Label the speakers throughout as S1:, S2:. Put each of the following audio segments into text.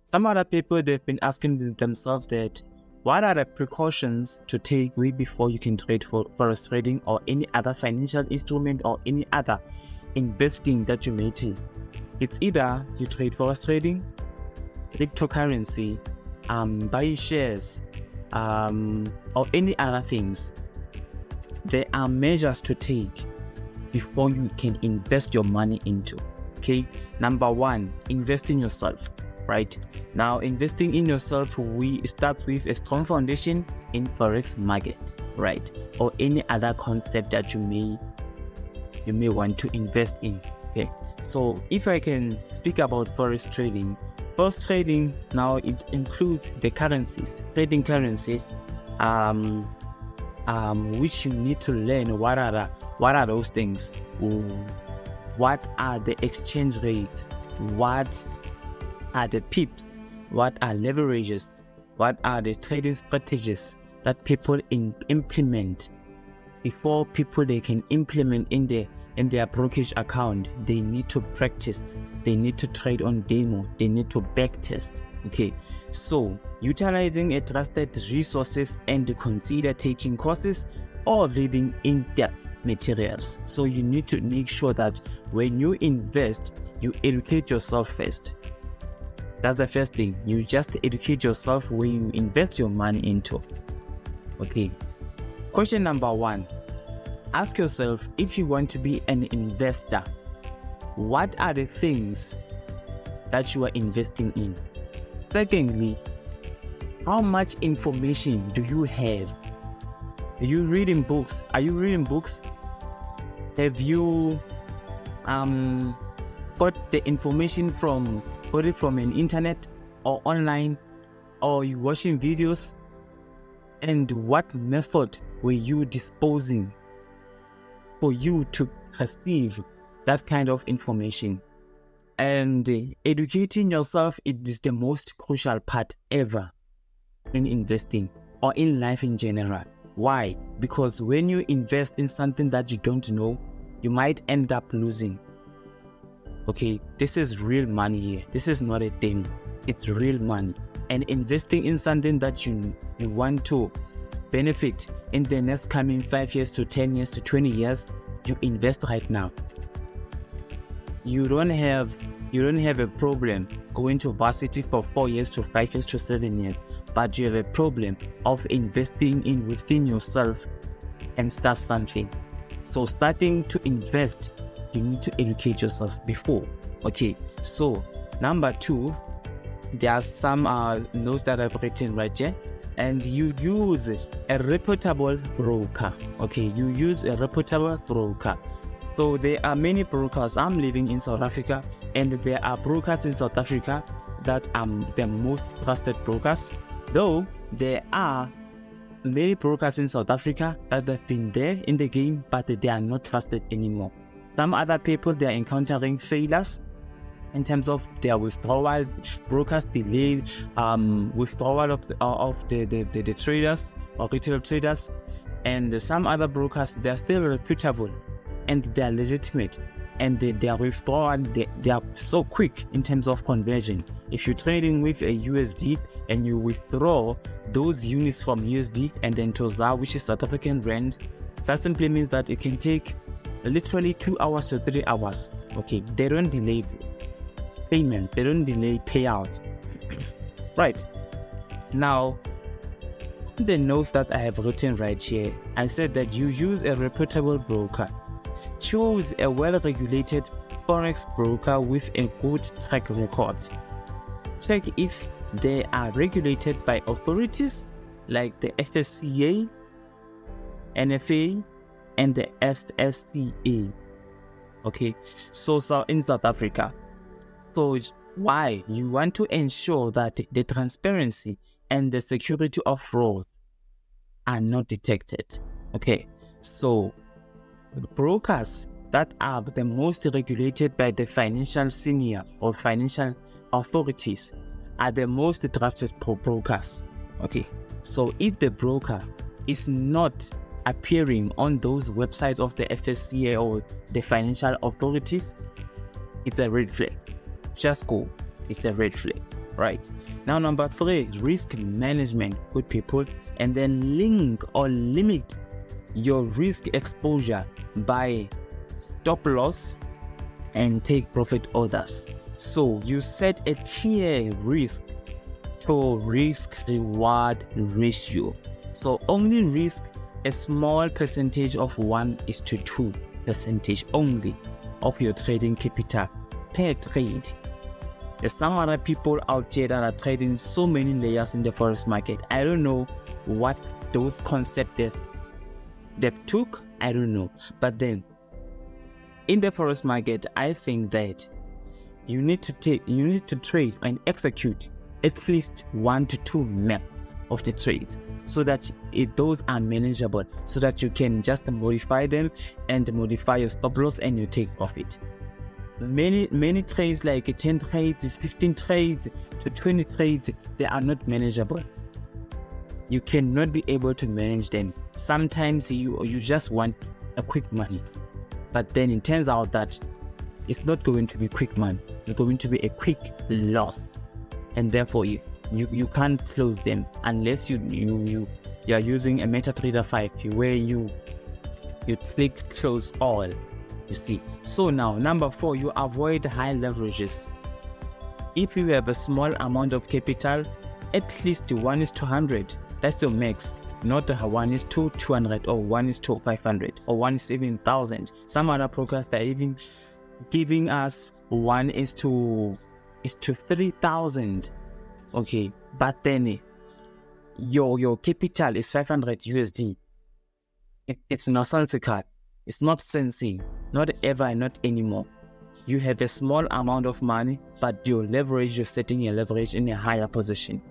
S1: Some other people, they've been asking themselves that, what are the precautions to take way before you can trade Forex trading or any other financial instrument or any other investing that you may take? It's either you trade Forex trading, cryptocurrency, buy shares, or any other things. There are measures to take before you can invest your money into. Okay, number one, invest in yourself. Right now, investing in yourself, we start with a strong foundation in Forex market, right, or any other concept that you may want to invest in. Okay, so if I can speak about Forex trading, Forex trading now, it includes the currencies, trading currencies, which you need to learn. What are those things? What are the exchange rates? What are the pips? What are leverages? What are the trading strategies that people implement? Before they can implement in their brokerage account, they need to practice. They need to trade on demo. They need to backtest. Okay, so utilizing a trusted resources and consider taking courses or reading in-depth materials. So you need to make sure that when you invest, you educate yourself first. That's the first thing. You just educate yourself when you invest your money into. Okay. Question number one. Ask yourself, if you want to be an investor, what are the things that you are investing in? Secondly, how much information do you have? Are you reading books? Have you got the information from an internet or online, or you watching videos? And what method were you disposing for you to receive that kind of information? And educating yourself, it is the most crucial part ever in investing or in life in general. Why? Because when you invest in something that you don't know, you might end up losing. Okay, this is real money here. This is not a thing. It's real money. And investing in something that you want to benefit in the next coming 5 years to 10 years to 20 years, you invest right now. You don't have a problem going to varsity for 4 years to 5 years to 7 years, but you have a problem of investing within yourself and start something. So starting to invest, you need to educate yourself before. Okay, so number two, there are some notes that I've written right here, and you use a reputable broker. Okay, you use a reputable broker. So there are many brokers. I'm living in South Africa, and there are brokers in South Africa that are the most trusted brokers. Though there are many brokers in South Africa that have been there in the game, but they are not trusted anymore. Some other people, they are encountering failures in terms of their withdrawal, brokers delay withdrawal of the traders or retail traders, and some other brokers, they are still reputable and they are legitimate, and their withdrawal, they are so quick in terms of conversion. If you're trading with a USD and you withdraw those units from USD and then to ZAR, which is South African rand, that simply means that it can take literally 2 hours to 3 hours. Okay, they don't delay payment, they don't delay payout. Right now, the notes that I have written right here, I said that you use a reputable broker. Choose a well-regulated Forex broker with a good track record. Check if they are regulated by authorities like the FSCA, NFA, and the FSCA. Okay, so in South Africa. So why? You want to ensure that the transparency and the security of fraud are not detected. Okay, so the brokers that are the most regulated by the financial senior or financial authorities are the most trusted brokers. Okay, so if the broker is not appearing on those websites of the FSCA or the financial authorities, it's a red flag. Just go. It's a red flag. right? Now, number 3, risk management, good people, and then link or limit your risk exposure by stop loss and take profit orders. So you set a clear risk to risk reward ratio. So only risk a small percentage of 1:2% only of your trading capital per trade. There's some other people out there that are trading so many layers in the forex market. I don't know what those concepts they took. I don't know. But then in the forex market, I think that you need to trade and execute at least 1 to 2 max of the trades, so that those are manageable, so that you can just modify them and modify your stop loss and you take profit. Many trades, like 10 trades, 15 trades to 20 trades, they are not manageable. You cannot be able to manage them. Sometimes you just want a quick money, but then it turns out that it's not going to be quick money. It's going to be a quick loss, and therefore you can't close them unless you are using a MetaTrader 5 where you click close all. You see. So now, number 4, you avoid high leverages. If you have a small amount of capital, at least 1:100. That's your max, not 1:200 or 1:500 or 1:7,000. Some other brokers are even giving us 1:3,000. Okay, but then your capital is 500 USD. It's nonsensical. It's not sensing. Not ever, not anymore. You have a small amount of money, but your leverage, you're setting your leverage in a higher position.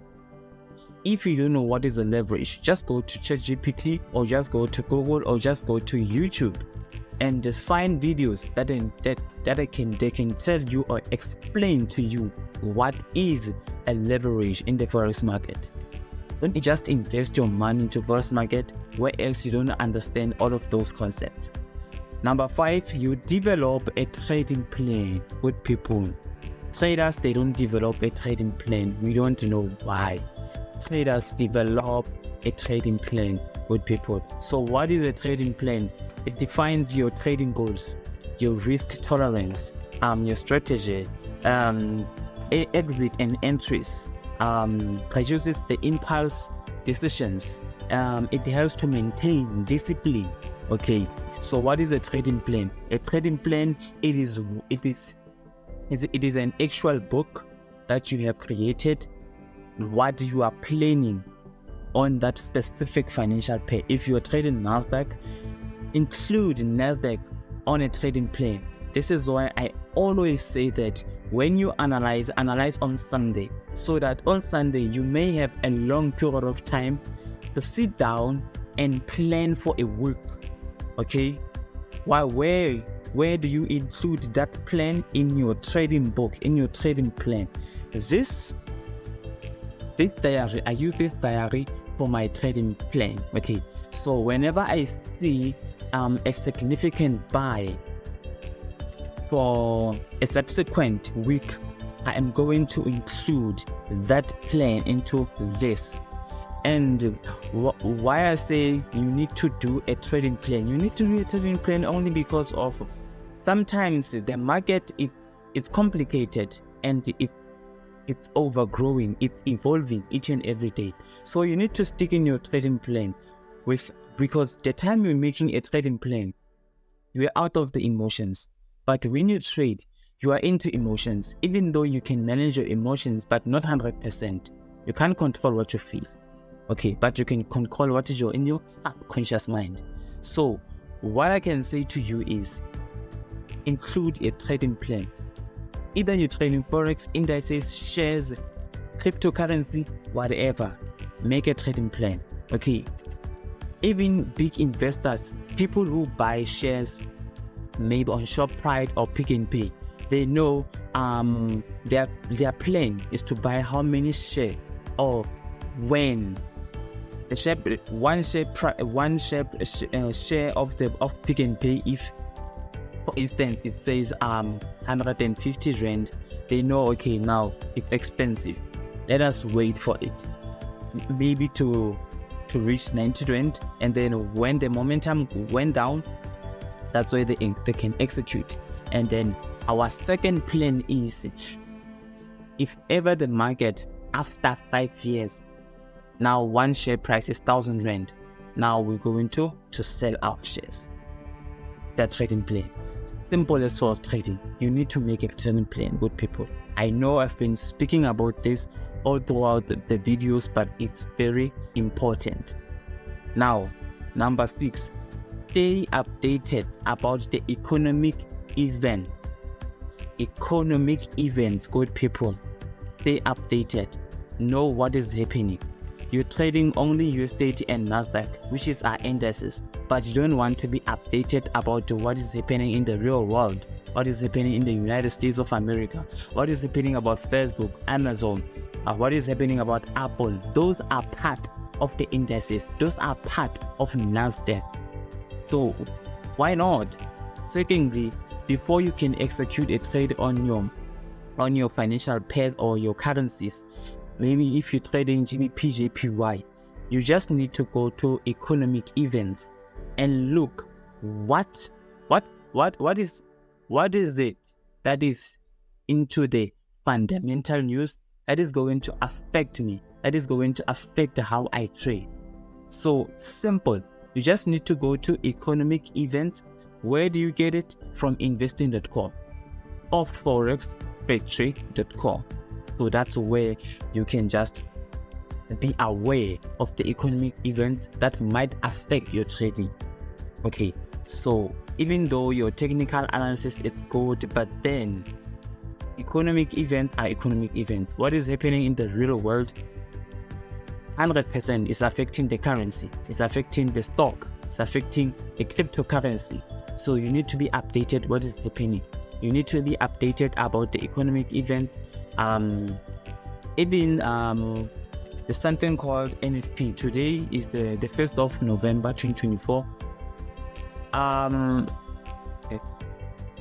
S1: If you don't know what is a leverage, just go to ChatGPT or just go to Google or just go to YouTube and just find videos that they can tell you or explain to you what is a leverage in the forex market. Don't just invest your money into forex market where else you don't understand all of those concepts. Number 5, you develop a trading plan with people. Traders, they don't develop a trading plan. We don't know why. Traders develop a trading plan with people. So what is a trading plan? It defines your trading goals, your risk tolerance, your strategy, exit and entries, reduces the impulse decisions. It helps to maintain discipline. Okay, so what is a trading plan? A trading plan, it is an actual book that you have created, what you are planning on that specific financial pair. If you are trading NASDAQ, include NASDAQ on a trading plan. This is why I always say that when you analyze on Sunday, so that on Sunday you may have a long period of time to sit down and plan for a week. Okay, where do you include that plan in your trading book, in your trading plan? This diary, I use this diary for my trading plan. Okay, so whenever I see a significant buy for a subsequent week, I am going to include that plan into this. And why I say you need to do a trading plan, you need to do a trading plan only because of sometimes the market it's complicated and it's overgrowing, it's evolving each and every day. So you need to stick in your trading plan because the time you're making a trading plan, you're out of the emotions. But when you trade, you are into emotions, even though you can manage your emotions, but not 100%. You can't control what you feel. Okay, but you can control what is in your subconscious mind. So what I can say to you is include a trading plan. Either you're trading forex, indices, shares, cryptocurrency, whatever, make a trading plan. Okay, even big investors, people who buy shares maybe on ShopRite or Pick and Pay, they know their plan is to buy how many shares or when. The share, one share of Pick and Pay, if for instance it says 150 rand, they know okay now it's expensive. let us wait for it, maybe to reach 90 rand, and then when the momentum went down, that's why they can execute. And then our second plan is, if ever the market after 5 years, now one share price is 1,000 rand, now we're going to sell our shares. That trading plan, simple as Forex trading. You need to make a trading plan, good people. I know I've been speaking about this all throughout the videos, but it's very important. Now, number 6, stay updated about the economic events. Good people. Stay updated. Know what is happening. You're trading only USD and Nasdaq, which is our indices, but you don't want to be updated about what is happening in the real world, what is happening in the United States of America, what is happening about Facebook, Amazon, what is happening about Apple. Those are part of the indices. Those are part of Nasdaq. So why not? Secondly, before you can execute a trade on your financial pairs or your currencies, maybe if you're trading GBP, JPY, you just need to go to economic events and look what is it that is into the fundamental news that is going to affect me, that is going to affect how I trade. So simple. You just need to go to economic events. Where do you get it? From investing.com or forexbasics.com. So that's where you can just be aware of the economic events that might affect your trading. Okay, so even though your technical analysis is good, but then economic events are economic events. What is happening in the real world 100% is affecting the currency, it's affecting the stock, it's affecting the cryptocurrency. So you need to be updated what is happening. You need to be updated about the economic events. There's something called NFP. Today is the 1st of November 2024.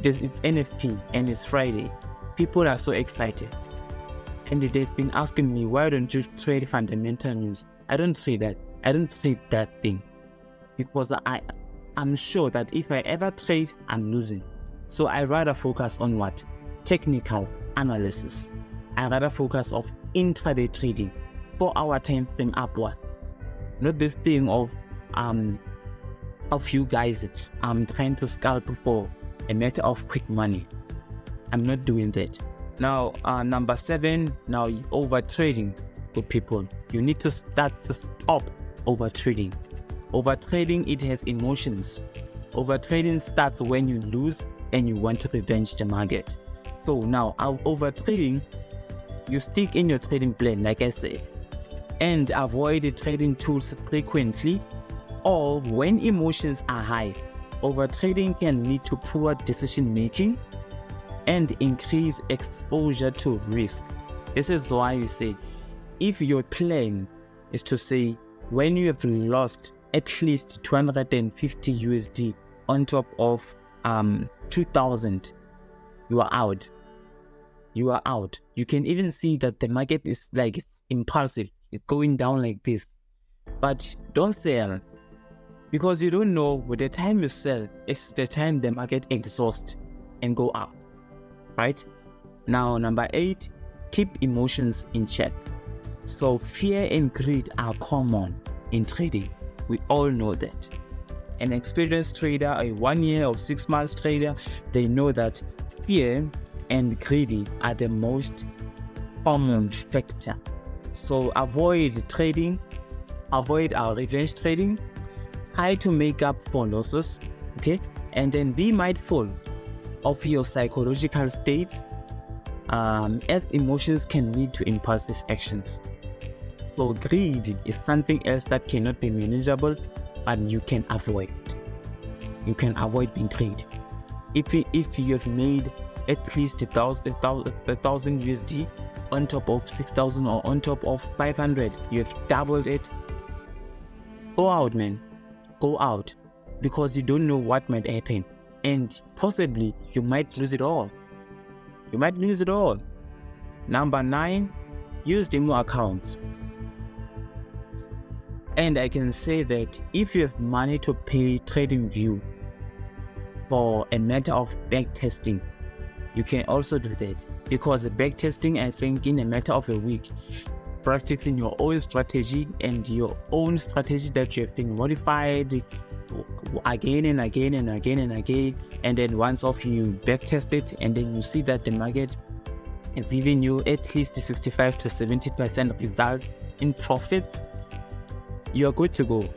S1: It's NFP and it's Friday. People are so excited. And they've been asking me, why don't you trade fundamental news? I don't trade that. I don't trade that thing. Because I'm sure that if I ever trade, I'm losing. So I rather focus on what? Technical analysis. I rather focus of intraday trading, 4-hour time frame upward. Not this thing of you guys trying to scalp for a matter of quick money. I'm not doing that. Now, number 7, now over trading. Good people, you need to stop over trading. Over trading, it has emotions. Over trading starts when you lose and you want to revenge the market. So now, over trading, you stick in your trading plan, like I said, and avoid trading tools frequently, or when emotions are high. Over trading can lead to poor decision making and increase exposure to risk. This is why you say, if your plan is to say, when you have lost at least 250 USD on top of 2000, you are out. You are out. You can even see that the market is like it's impulsive. It's going down like this. But don't sell, because you don't know by the time you sell, it's the time the market exhausts and go up. Right? Now, number 8, keep emotions in check. So fear and greed are common in trading. We all know that. An experienced trader, a 1 year or 6 months trader, they know that fear and greedy are the most common factor. So avoid trading, avoid our revenge trading, try to make up for losses, okay? And then be mindful of your psychological state, as emotions can lead to impulsive actions. So greed is something else that cannot be manageable, and you can avoid it. You can avoid being greedy. If you have made at least 1,000 USD on top of 6,000 or on top of 500, you have doubled it. Go out, man. Go out, because you don't know what might happen. And possibly you might lose it all. You might lose it all. Number 9, use demo accounts. And I can say that if you have money to pay TradingView for a matter of backtesting, you can also do that, because the backtesting, I think in a matter of a week, practicing your own strategy and your own strategy that you have been modified again and again and again and again, and then once off you backtest it, and then you see that the market is giving you at least 65 to 70% results in profits, you're good to go.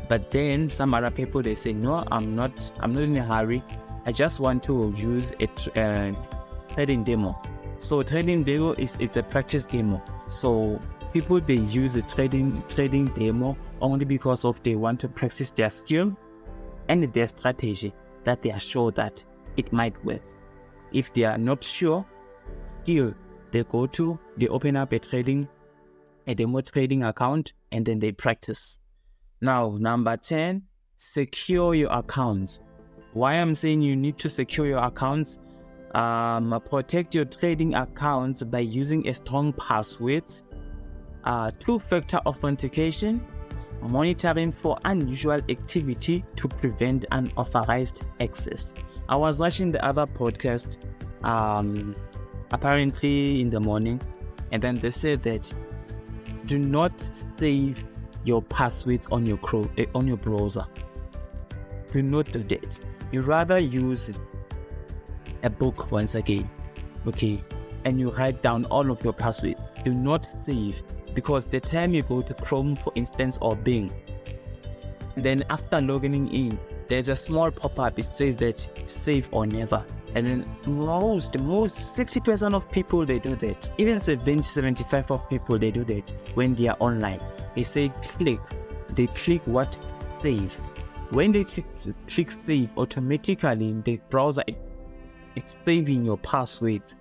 S1: But then some other people, they say, no, I'm not in a hurry. I just want to use a trading demo. So trading demo it's a practice demo. So people, they use a trading demo only because of they want to practice their skill and their strategy that they are sure that it might work. If they are not sure, still they open up a demo trading account, and then they practice. Now, number 10, secure your accounts. Why I'm saying you need to secure your accounts? Protect your trading accounts by using a strong password, two-factor authentication, monitoring for unusual activity to prevent unauthorized access. I was watching the other podcast apparently in the morning, and then they said that do not save your passwords on your browser. Do not do that. You rather use a book once again, okay, and you write down all of your passwords. Do not save, because the time you go to Chrome, for instance, or Bing, then after logging in, there's a small pop-up. It says that save or never. And then most 60% of people, they do that. Even 75% of people, they do that when they are online. They say click. They click what? Save. When they click save, automatically in the browser, it's saving your passwords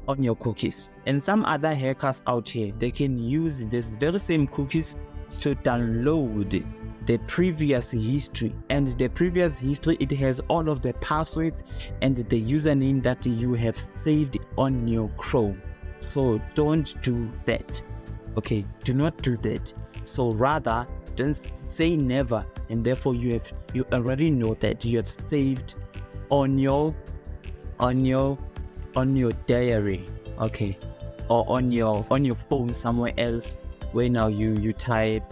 S1: on your cookies. And some other hackers out here, they can use this very same cookies to download the previous history, and the previous history, it has all of the passwords and the username that you have saved on your Chrome. So don't do that, okay? Do not do that. So rather, don't say never, and therefore you already know that you have saved on your diary, okay, or on your phone somewhere else, where now you type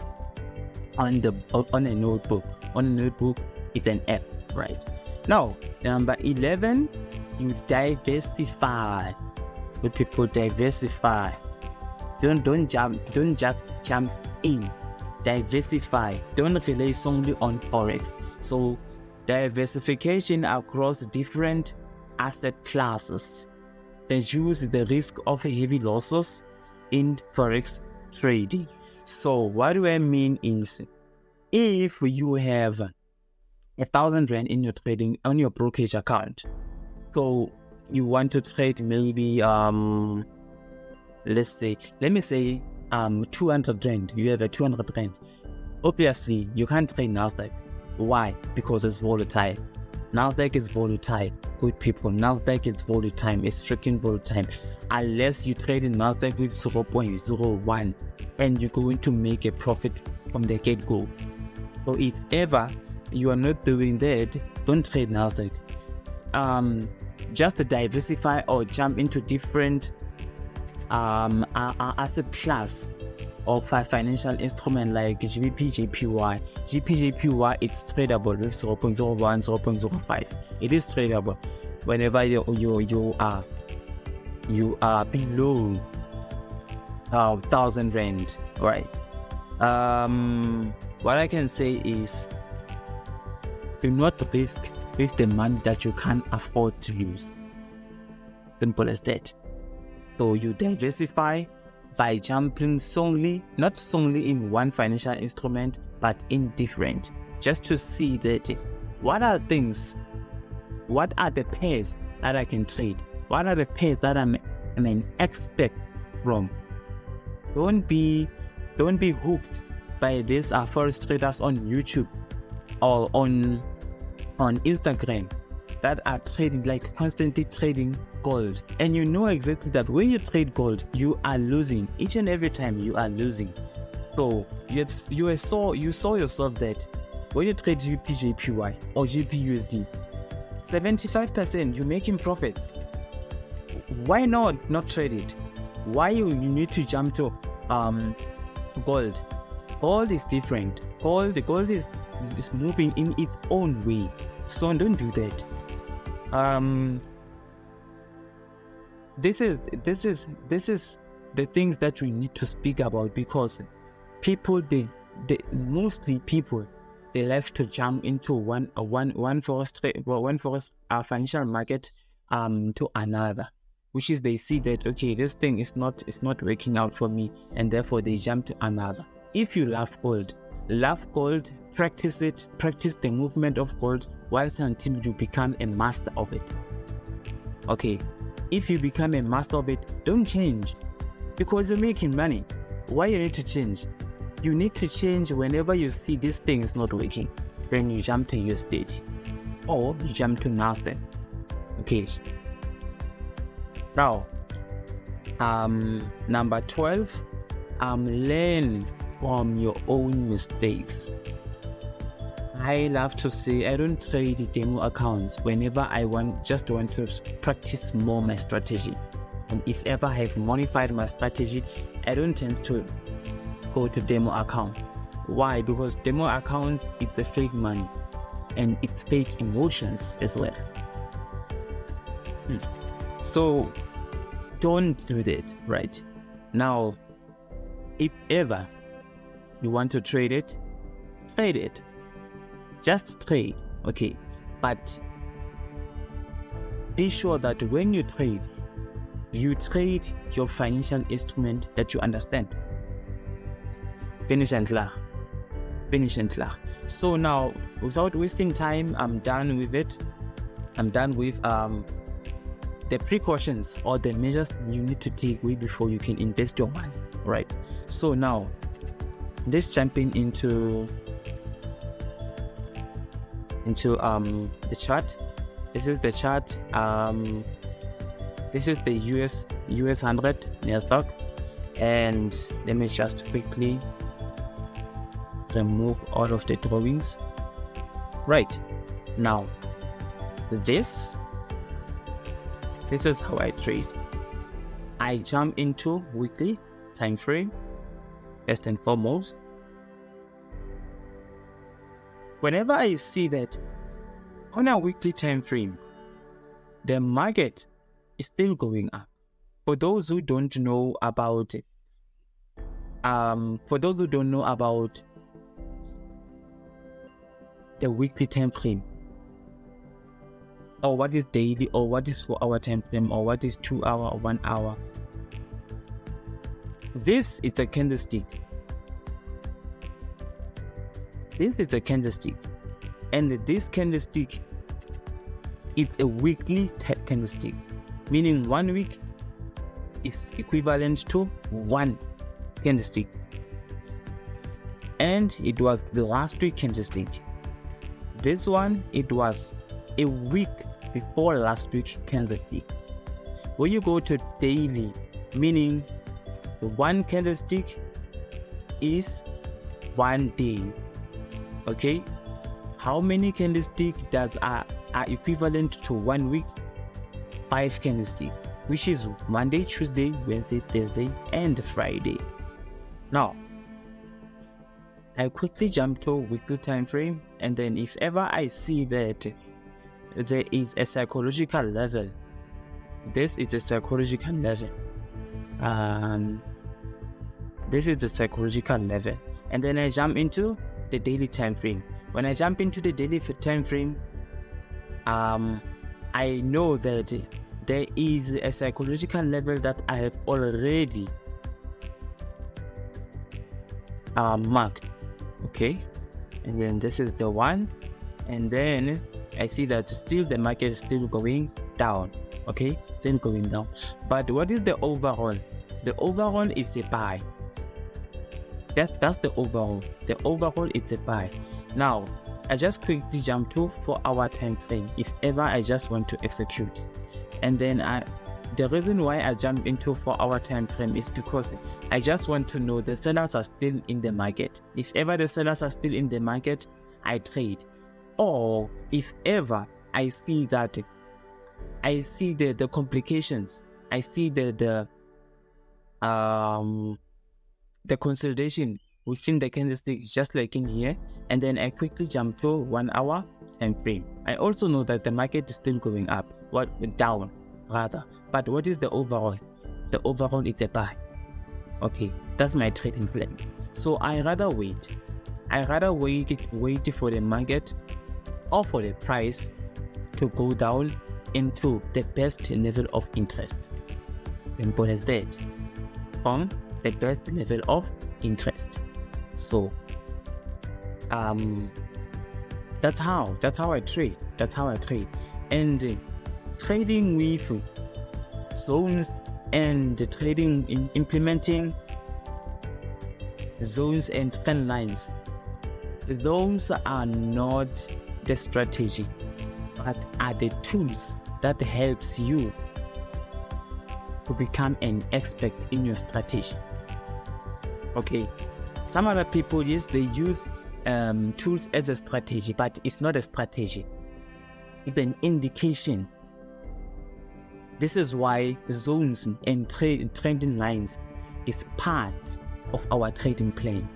S1: on a notebook. On a notebook, it's an app, right? Now, number 11, you diversify. When people diversify, don't just jump in. Diversify. Don't rely solely on Forex. So diversification across different asset classes reduce the risk of heavy losses in Forex trading. So what do I mean is, if you have 1,000 Rand in your trading on your brokerage account, so you want to trade maybe let me say 200 Rand. You have a 200 Rand. Obviously, you can't trade Nasdaq. Why? Because it's volatile. Nasdaq is volatile. Good people, Nasdaq is volatile. It's freaking volatile. Unless you trade in Nasdaq with 0.01, and you're going to make a profit from the get-go. So if ever you are not doing that, don't trade Nasdaq. Just diversify or jump into different asset class of financial instrument like GBP/JPY. GBP/JPY, it's tradable with 0.01, 0.05. It is tradable whenever you are below 1,000 Rand, right? What I can say is, do not risk with the money that you can't afford to lose. Simple as that. So you diversify by jumping not solely in one financial instrument, but in different, just to see that what are the pairs that I can trade? What are the pairs that I'm an expert from? Don't be hooked by these Forex traders on YouTube or on Instagram. that are trading, like constantly trading gold, and you know exactly that when you trade gold, you are losing each and every time. You are losing. So you saw yourself that when you trade GBPJPY or GBPUSD, 75% you're making profit. Why not trade it? Why you need to jump to gold? Gold is different. Gold is moving in its own way. So don't do that. This is the things that we need to speak about, because people mostly people like to jump into one forex financial market to another, which is they see that, okay, this thing is not working out for me, and therefore they jump to another. If you love gold, practice it, practice the movement of gold until you become a master of it. Okay, if you become a master of it, don't change, because you're making money. Why you need to change? You need to change whenever you see this thing is not working. Then you jump to USD or you jump to Nasdaq. Okay. Now, number 12, learn from your own mistakes. I love to say I don't trade demo accounts whenever I just want to practice more my strategy. And if ever I have modified my strategy, I don't tend to go to demo account. Why? Because demo accounts, it's a fake money and it's fake emotions as well. So don't do that. Right now, if ever you want to trade it, just trade. Okay, but be sure that when you trade your financial instrument that you understand. Finish and clear. So now, without wasting time, I'm done with it. I'm done with the precautions or the measures you need to take way before you can invest your money. Right. So now, let's jump into the chart. This is the chart. This is the US 100 Nasdaq, and let me just quickly remove all of the drawings. Right now, this is how I trade. I jump into weekly time frame first and foremost. Whenever I see that on a weekly time frame the market is still going up, for those who don't know about the weekly time frame, or what is daily, or what is 4 hour time frame, or what is 2 hour or 1 hour, this is a candlestick. This is a candlestick, and this candlestick is a weekly candlestick, meaning 1 week is equivalent to 1 candlestick, and it was the last week candlestick. This one, it was a week before last week candlestick. When you go to daily, meaning the 1 candlestick is 1 day. Okay, how many candlesticks are equivalent to 1 week? 5 candlesticks, which is Monday, Tuesday, Wednesday, Thursday, and Friday. Now, I quickly jump to weekly time frame, and then if ever I see that there is a psychological level, this is a psychological level. This is the psychological level, and then I jump into the daily time frame. When I jump into the daily time frame, I know that there is a psychological level that I have already marked. Okay, and then this is the one, and then I see that still the market is still going down. Okay, still going down, but what is the overall? The overall is a buy. That's the overall. The overall is a buy. Now, I just quickly jump to 4-hour time frame if ever I just want to execute. And then the reason why I jump into 4-hour time frame is because I just want to know the sellers are still in the market. If ever the sellers are still in the market, I trade. Or if ever I see that the complications, I see the consolidation within the candlestick, just like in here, and then I quickly jump to 1-hour time frame. I also know that the market is still going up, down rather, but what is the overall? The overall is a buy. Okay, that's my trading plan. So I rather wait for the market or for the price to go down into the best level of interest. Simple as that. From the best level of interest. So that's how I trade. And trading with zones and trading in implementing zones and trend lines, those are not the strategy, but are the tools that helps you to become an expert in your strategy. Okay, some other people, yes, they use tools as a strategy, but it's not a strategy, it's an indication. This is why zones and trending lines is part of our trading plan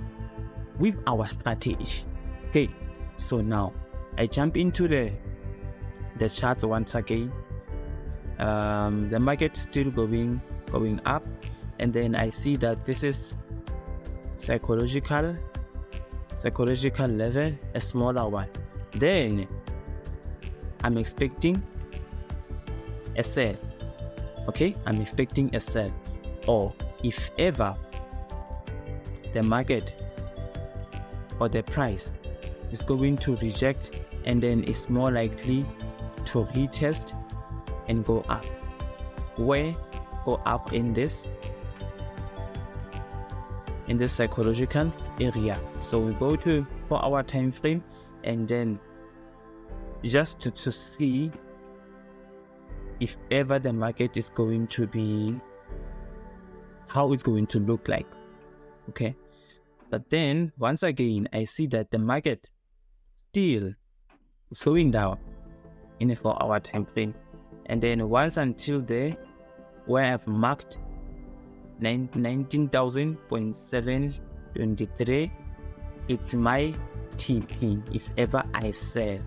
S1: with our strategy. Okay, so now I jump into the chart once again. The market still going up, and then I see that this is psychological level, a smaller one. Then I'm expecting a sell. Okay, I'm expecting a sell, or if ever the market or the price is going to reject, and then it's more likely to retest and go up. Where go up in this psychological area. So we go to 4-hour time frame, and then just to see if ever the market is going to be, how it's going to look like. Okay, but then once again I see that the market still is going down in a 4-hour time frame, and then once until there where I've marked 19,723, it's my TP. If ever I sell,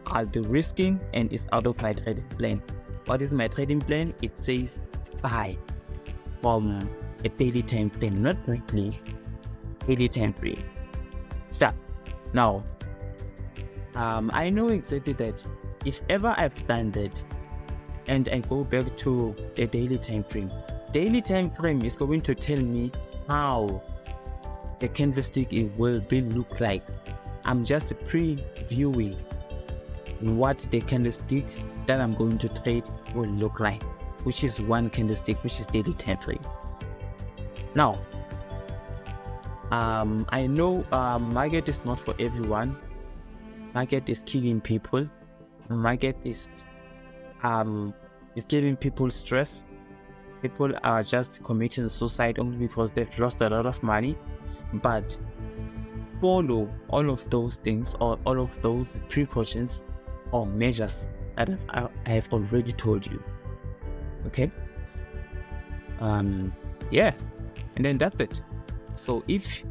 S1: I'll be risking, and it's out of my trading plan. What is my trading plan? It says buy from a daily time frame, not weekly, daily time frame. So now I know exactly that if ever I've done that and I go back to the daily time frame is going to tell me how the candlestick will look like. I'm just previewing what the candlestick that I'm going to trade will look like, which is one candlestick, which is daily time frame. Now I know market is not for everyone. Market is killing people. Market is giving people stress. People are just committing suicide only because they've lost a lot of money. But follow all of those things, or all of those precautions or measures that I have already told you. Okay, yeah, and then that's it. So if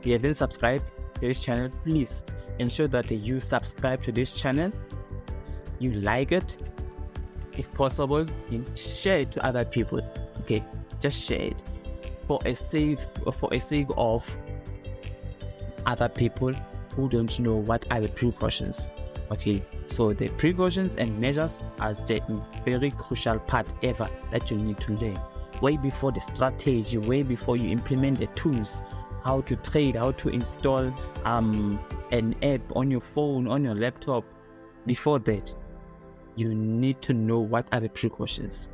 S1: you haven't subscribed to this channel, please ensure that you subscribe to this channel, you like it, if possible, you share it to other people. Okay, just share it for a sake of other people who don't know what are the precautions. Okay, so the precautions and measures are the very crucial part ever that you need to learn way before the strategy, way before you implement the tools, how to trade, how to install an app on your phone, on your laptop. Before that, you need to know what are the precautions.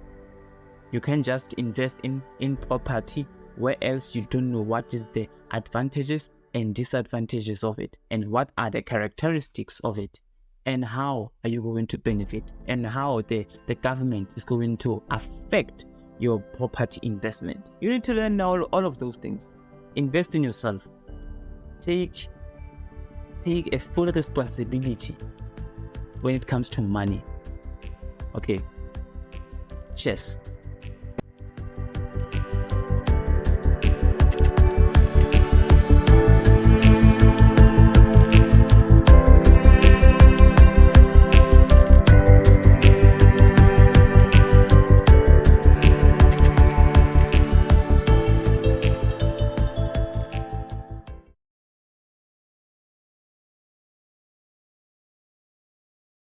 S1: You can't just invest in property where else you don't know what is the advantages and disadvantages of it, and what are the characteristics of it, and how are you going to benefit, and how the government is going to affect your property investment. You need to learn all of those things. Invest in yourself. Take a full responsibility when it comes to money. Okay. Cheers.